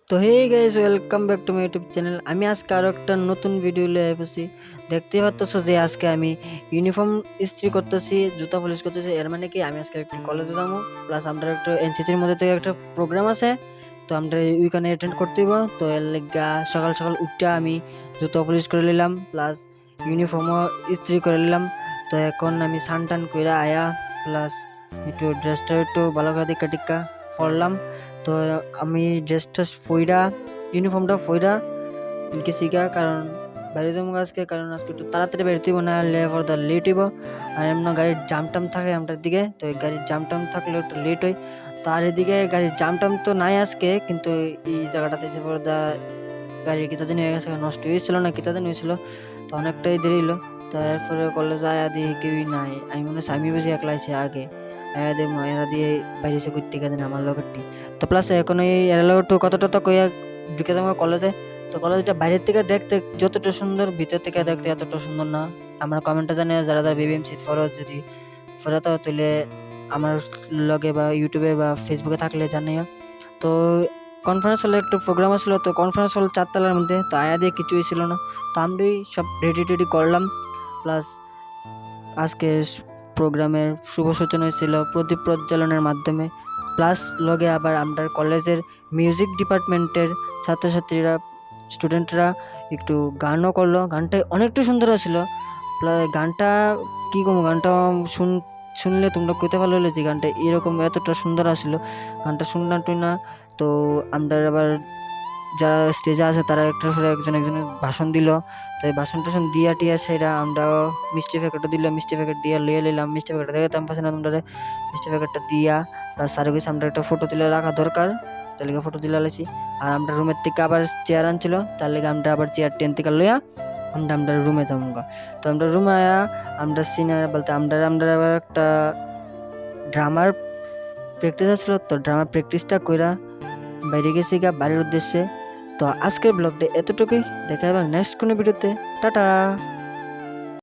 তো hey guys, welcome back to my YouTube channel. আমি আজকে আরো একটা নতুন ভিডিও নিয়ে এসেছি। দেখতেই পাচ্ছ যে আজকে আমি ইউনিফর্ম ইস্ত্রি করতেছি, জুতা পলিশ করতেছি। এর মানে কি আমি আজকে একটু কলেজে যাবো, প্লাস আমরা একটা এনসিসির মধ্যে থেকে একটা প্রোগ্রাম আছে, তো আমরা ওইখানে অ্যাটেন্ড করতে হইব। তো এর লেগা সকাল সকাল উঠটা আমি জুতা পলিশ করে নিলাম, প্লাস ইউনিফর্মও ইস্ত্রি করে নিলাম। তো এখন আমি সান টান কইরা আয়া, প্লাস একটু ড্রেসটা একটু ভালো করে দিকা টিক্কা পরলাম। তো আমি ড্রেসটা ফইরা, ইউনিফর্মটা ফইরা গেছি গা, কারণ বাইরে যাবো আজকে, কারণ আজকে একটু তাড়াতাড়ি বেরোতে হইব, না লেবার দা লেট হইব। আর এমন গাড়ির জাম টাম থাকে আমটার দিকে, তো এই গাড়ির জাম টাম থাকলে একটু লেট হয়। তো আর এদিকে গাড়ির জাম টাম তো নাই আজকে, কিন্তু এই জায়গাটাতে এসে পরে গাড়ির কিতা দিন হয়ে গেছে, নষ্ট হয়েছিল না কিতা দিন হয়েছিল, তো অনেকটাই দেরি হলো। তো এরপরে কলেজে আয়া দিয়ে কেউই নাই, আমি মনে হচ্ছে আমি বেশি একলা আছি আগে আয়া দিয়ে এরা দিয়ে বাইরে এসে ঘুরতে গেছেন আমার লগেরটি। তো প্লাস এখন এই এর লগে একটু কতটা তো কইয়া ঢুকে যাবো কলেজে। তো কলেজটা বাইরের থেকে দেখতে যতটা সুন্দর, ভিতর থেকে দেখতে এতটা সুন্দর না। আমার কমেন্টে জানে যারা যারা বিবিএমসি ফরজ যদি ফেরত তুলে আমার লগে বা ইউটিউবে বা ফেসবুকে থাকলে জানিও। তো কনফারেন্স হলে একটু প্রোগ্রাম ছিল, তো কনফারেন্স হল 4 তলার মধ্যে, তো আয়া দিয়ে কিছুই ছিল না। তো আমরাই সব রেডি টেডি করলাম, প্লাস আজকে প্রোগ্রামের শুভ সূচনা হয়েছিল প্রদীপ প্রজ্বলনের মাধ্যমে। প্লাস লগে আবার আমরা কলেজের মিউজিক ডিপার্টমেন্টের ছাত্রছাত্রীরা, স্টুডেন্টরা একটু গানও করলো। গানটা অনেকটা সুন্দর ছিল। গানটা কি কম, গানটা শুনলে তোমরা কইতে ভালো হলে যে গানটা এরকম এতটা সুন্দর আসছিল। গানটা শুনলাম টুই না। তো আমরা আবার যারা স্টেজে আছে তারা একটা করে একজন একজনের ভাষণ দিল। তো এই ভাষণ টাষণ দিয়া টিয়া সেরা আমরা মিষ্টি প্যাকেটও দিল, মিষ্টি প্যাকেট দিয়া লইয়া লইলাম। মিষ্টি প্যাকেট দেখতাম পাচ্ছি না তোমরা, মিষ্টি প্যাকেটটা দিয়া প্লাস স্যার কইছে আমরা একটা ফটো তুলে রাখা দরকার, তার লিগে ফটো তুলে লাইছি। আর আমরা রুমের থেকে আবার চেয়ার আনছিল, তার লিগে আমরা আবার চেয়ার টেন থেকে লইয়া আমরা রুমে যাবো। তো আমরা রুমে আয়া আমরা সিনিয়র বলতে আমরা আবার একটা ড্রামার প্র্যাকটিস আসছিল, তো ড্রামার প্র্যাকটিসটা কইরা বাইরে গেছি গা বাড়ির উদ্দেশ্যে। তো আজকের ব্লগটা এতটুকুই, দেখা হবে নেক্সট কোনো ভিডিওতে। টাটা।